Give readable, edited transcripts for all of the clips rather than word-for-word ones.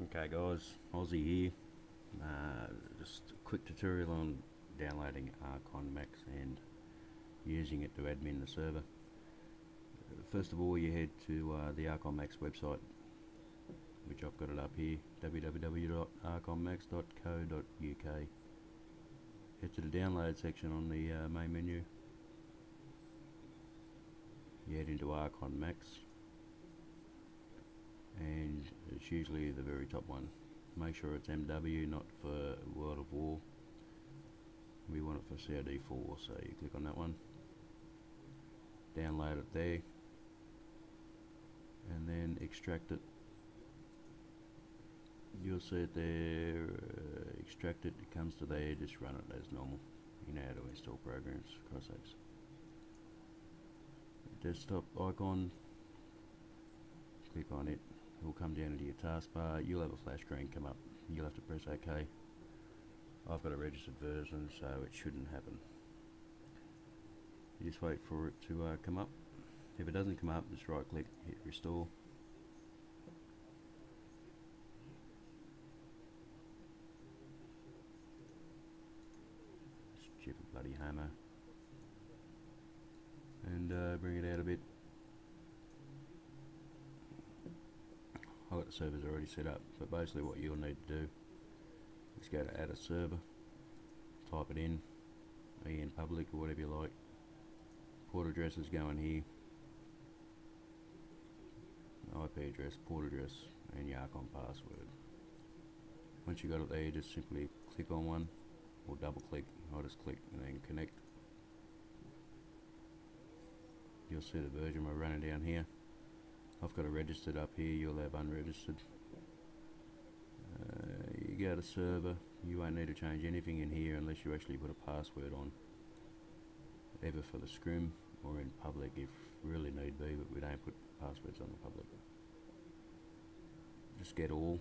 Okay guys, Aussie here. Just a quick tutorial on downloading RconMax and using it to admin the server. First of all, you head to the RconMax website, which I've got it up here, www.rconmax.co.uk. Head to the download section on the main menu. You head into RconMax, and it's usually the very top one. Make sure it's MW, not for World of War. We want it for COD4, so you click on that one, download it there, and then extract it. You'll see it there, extract it, it comes to there, just run it as normal. You know how to install programs, cross-sakes. Desktop icon, click on it, it will come down into your taskbar. You'll have a flash screen come up, you'll have to press OK. I've got a registered version, so it shouldn't happen. You just wait for it to come up. If it doesn't come up, just right click, hit restore. Stupid bloody hammer. And bring it out a bit. I've got the servers already set up, but basically what you'll need to do is go to add a server, type it in, in public or whatever you like. Port addresses go in here, IP address, port address, and your Arcon password. Once you got it there, just simply click on one, or double click. I'll just click and then connect. You'll see the version we're running down here. I've got it registered up here, you'll have unregistered. You go to server, you won't need to change anything in here unless you actually put a password on, either for the scrim or in public if really need be, but we don't put passwords on the public. Just get all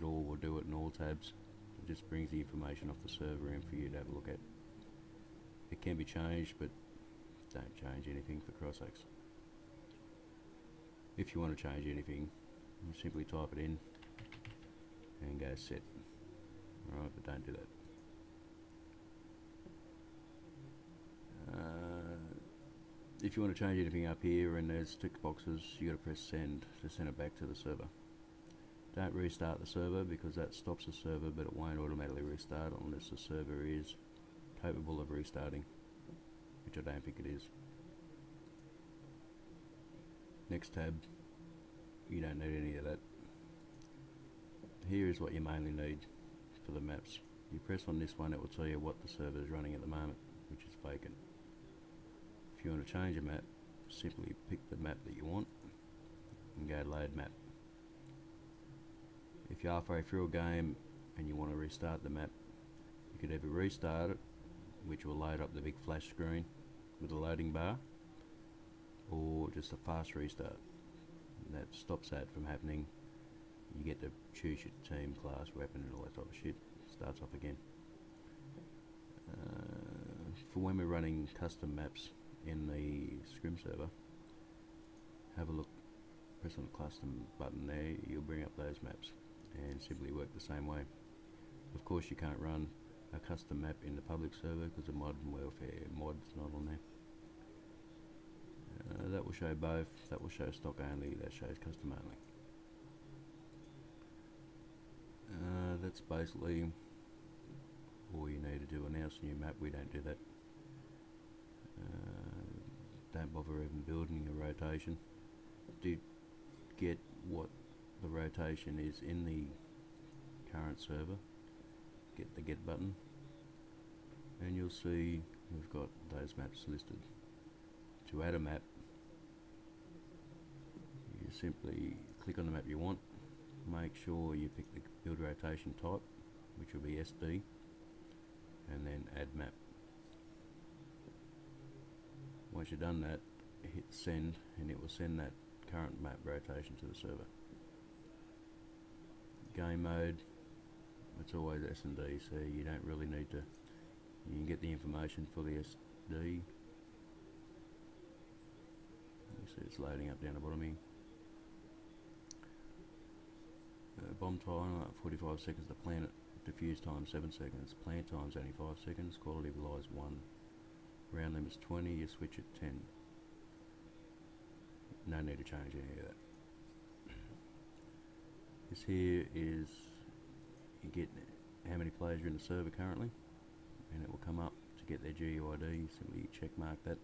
will do it in all tabs. It just brings the information off the server in for you to have a look at. It can be changed, but don't change anything for cross sakes. If you want to change anything, you simply type it in and go set. Alright, but don't do that. If you want to change anything up here and there's tick boxes, you got to press send to send it back to the server. Don't restart the server because that stops the server, but it won't automatically restart unless the server is capable of restarting, which I don't think it is. Next tab, you don't need any of that. Here is what you mainly need for the maps. You press on this one, it will tell you what the server is running at the moment, which is vacant. If you want to change a map, simply pick the map that you want and go load map. If you're halfway through a game and you want to restart the map, you could either restart it, which will load up the big flash screen with a loading bar, or just a fast restart. And that stops that from happening. You get to choose your team, class, weapon and all that type of shit. Starts off again. For when we're running custom maps in the scrim server, have a look, press on the custom button there, you'll bring up those maps and simply work the same way. Of course you can't run a custom map in the public server because the Modern Warfare mod's not on there. That will show both, that will show stock only, that shows custom only. That's basically all you need to do. Announce a new map, we don't do that. Don't bother even building a rotation. Do get what the rotation is in the current server, get the get button, and you'll see we've got those maps listed. To add a map, you simply click on the map you want, make sure you pick the build rotation type, which will be SD, and then add map. Once you've done that, hit send and it will send that current map rotation to the server. Game mode, it's always S&D, so you don't really need to, you can get the information for the SD. You see it's loading up down the bottom here. bomb time 45 seconds to plant it. Diffuse time 7 seconds. Plant time's only 5 seconds. Quality of lies 1. Round limit's 20. You switch at 10. No need to change any of that. This here is, you get how many players are in the server currently, and it will come up. To get their GUID, simply check mark that,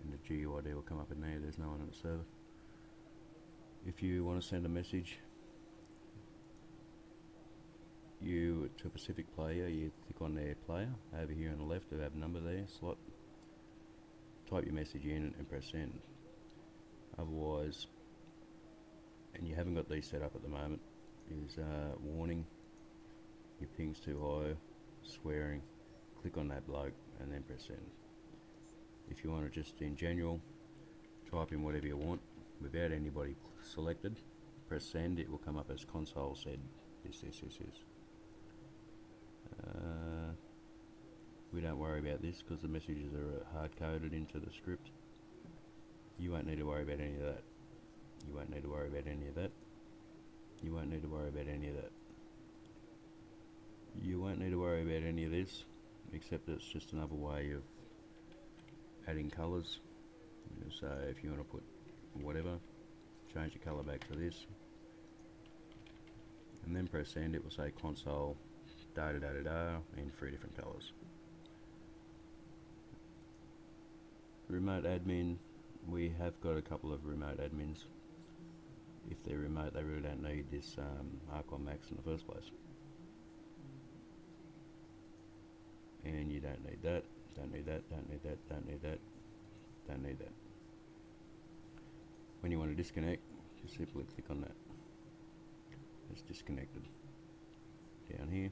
and the GUID will come up in there. There's no one in the server. If you want to send a message to a specific player, you click on their player over here on the left. They have a number there, slot. Type your message in and press send. Otherwise, and you haven't got these set up at the moment, is warning, your ping's too high, swearing. Click on that bloke and then press send. If you want to just in general type in whatever you want without anybody selected, press send. It will come up as console said this. We don't worry about this because the messages are hard coded into the script. You won't need to worry about any of that. You won't need to worry about any of that. You won't need to worry about any of that. You won't need to worry about any of this, except it's just another way of adding colours. So if you want to put whatever, change the colour back to this, and then press send. It will say console in 3 different colours. Remote admin, we have got a couple of remote admins. If they're remote, they really don't need this RconMax in the first place. And you don't need that, don't need that, don't need that, don't need that, don't need that. When you want to disconnect, just simply click on that. It's disconnected down here,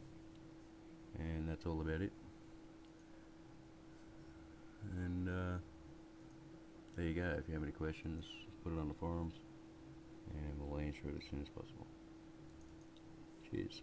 and that's all about it. And there you go. If you have any questions, put it on the forums and we'll answer it as soon as possible. Cheers.